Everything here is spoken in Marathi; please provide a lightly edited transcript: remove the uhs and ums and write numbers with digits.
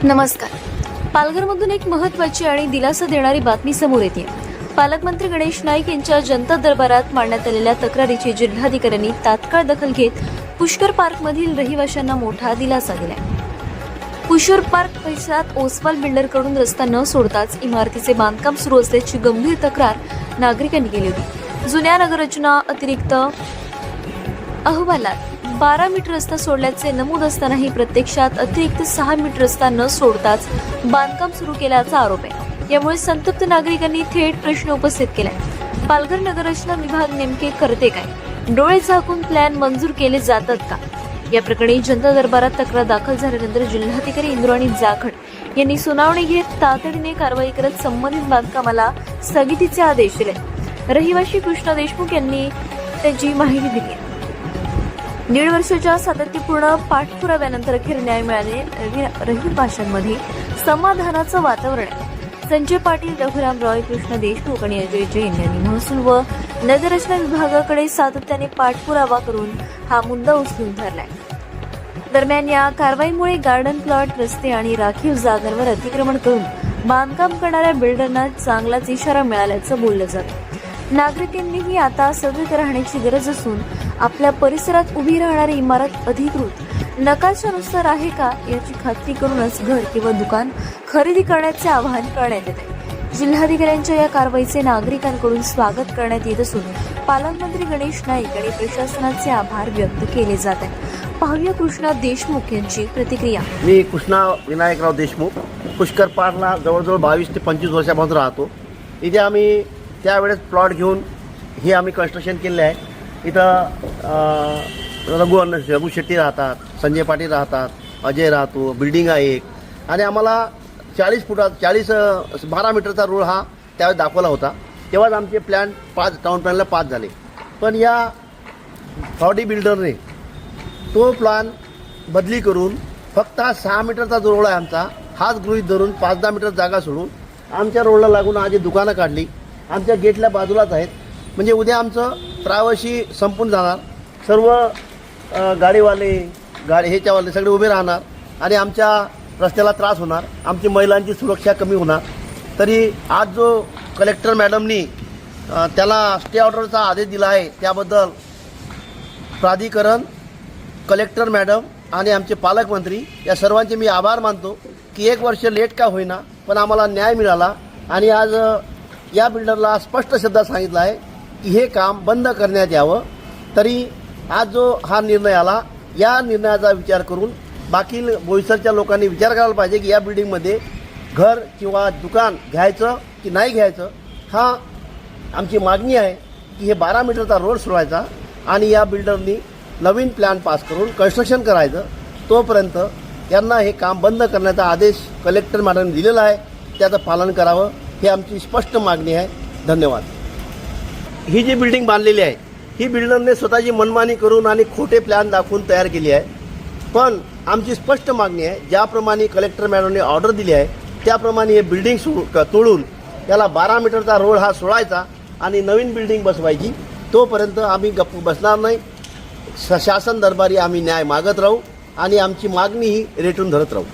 नमस्कार. पालघरमधून एक महत्त्वाची आणि दिलासा देणारी बातमी समोर येते. पालकमंत्री गणेश नाईक यांच्या जनता दरबारात मांडण्यात आलेल्या तक्रारीची जिल्हाधिकाऱ्यांनी तात्काळ दखल घेत पुष्कर पार्कमधील रहिवाशांना मोठा दिलासा दिलाय. पुष्कर पार्क परिसरात ओसवाल बिल्डरकडून रस्ता न सोडताच इमारतीचे बांधकाम सुरू असल्याची गंभीर तक्रार नागरिकांनी केली होती. जुन्या नगररचना अतिरिक्त अहवालात 12 मीटर रस्ता सोडल्याचे नमूद असतानाही प्रत्यक्षात अतिरिक्त 6 मीटर रस्ता न सोडताच बांधकाम सुरू केल्याचा आरोप आहे. यामुळे संतप्त नागरिकांनी थेट प्रश्न उपस्थित केलाय. पालघर नगररचना विभाग नेमके करते काय? डोळे झाकून प्लॅन मंजूर केले जातात का? या प्रकरणी जनता दरबारात तक्रार दाखल झाल्यानंतर जिल्हाधिकारी इंद्राणी जाखड यांनी सुनावणी घेत तातडीने कारवाई करत संबंधित बांधकामाला स्थगितीचे आदेश दिले. रहिवासी कृष्णा देशमुख यांनी त्याची माहिती दिली. 1.5 वर्षाच्या सातत्यपूर्ण पाठपुराव्यानंतर अखेर न्याय मिळाले. रहिवाशांमध्ये समाधानाचं वातावरण आहे. संजय पाटील, रघुराम रॉय, कृष्णा देशमुख आणि अजय जैन यांनी महसूल व नगररचना विभागाकडे सातत्याने पाठपुरावा करून हा मुद्दा उचलून धरलाय. दरम्यान या कारवाईमुळे गार्डन प्लॉट, रस्ते आणि राखीव जागांवर अतिक्रमण करून बांधकाम करणाऱ्या बिल्डरना चांगलाच इशारा मिळाल्याचं बोललं जातं. नागरिकांनीही आता सतर्क राहण्याची गरज असून आपल्या परिसरात उभी राहणारी इमारत अधिकृत नकाशानुसार आहे का याची खात्री करूनच घर किंवा दुकान खरेदी करण्याचे आवाहन करण्यात येते. जिल्हाधिकाऱ्यांच्या या कारवाईचे नागरिकांकडून स्वागत करण्यात येत असून पालकमंत्री गणेश नाईक आणि प्रशासनाचे आभार व्यक्त केले जात आहेत. पाहूया कृष्णा देशमुख यांची प्रतिक्रिया. मी कृष्णा विनायकराव देशमुख, पुष्कर पार्कला जवळजवळ 22 ते 25 वर्षापासून राहतो. इथे आम्ही त्यावेळेस प्लॉट घेऊन हे आम्ही कन्स्ट्रक्शन केले आहे. इथं रघु शेट्टी राहतात, संजय पाटील राहतात, अजय राहतो, बिल्डिंग आहे एक. आणि आम्हाला 12 मीटरचा रोड हा त्यावेळेस दाखवला होता. तेव्हाच आमचे प्लॅन टाउन प्लॅनला पास झाले. पण या बॉडी बिल्डरने तो प्लॅन बदली करून फक्त हा 6 मीटरचा जो रोड आहे आमचा, हाच गृहीत धरून 5-10 मीटर जागा सोडून आमच्या रोडला लागून आज दुकानं काढली. आमच्या गेटला बाजूलाच आहेत. म्हणजे उद्या आमचं प्रायव्हसी संपून जाणार. सर्व गाडीवाले ह्याच्यावाले सगळे उभे राहणार आणि आमच्या रस्त्याला त्रास होणार. आमची महिलांची सुरक्षा कमी होणार. तरी आज जो कलेक्टर मॅडमनी त्याला स्टे ऑर्डरचा आदेश दिला आहे त्याबद्दल प्राधिकरण, कलेक्टर मॅडम आणि आमचे पालकमंत्री या सर्वांचे मी आभार मानतो की 1 वर्ष लेट का होईना पण आम्हाला न्याय मिळाला. आणि आज या बिल्डरला स्पष्ट शब्दात सांगितलं आहे की हे काम बंद करण्यात यावं. तरी आज जो हा निर्णय आला, या निर्णयाचा विचार करून बाकी बोईसरच्या लोकांनी विचार करायला पाहिजे की या बिल्डिंगमध्ये घर किंवा दुकान घ्यायचं की नाही घ्यायचं. हा आमची मागणी आहे की हे 12 मीटरचा रोड सोडवायचा आणि या बिल्डरनी नवीन प्लॅन पास करून कन्स्ट्रक्शन करायचं. तोपर्यंत यांना हे काम बंद करण्याचा आदेश कलेक्टर मॅडमने दिलेला आहे. त्याचं पालन करावं ही आमची स्पष्ट मागणी आहे. धन्यवाद. ही जी बिल्डिंग बांधलेली आहे ही बिल्डरने स्वतःची मनमानी करून आणि खोटे प्लॅन दाखवून तयार केली आहे. पण आमची स्पष्ट मागणी आहे, ज्याप्रमाणे कलेक्टर मॅडमने ऑर्डर दिली आहे त्याप्रमाणे हे बिल्डिंग तोडून त्याला 12 मीटरचा रोड हा सोडायचा आणि नवीन बिल्डिंग बसवायची. तोपर्यंत आम्ही गप्प बसणार नाही. शासन दरबारी आम्ही न्याय मागत राहू आणि आमची मागणी ही रेटून धरत राहू.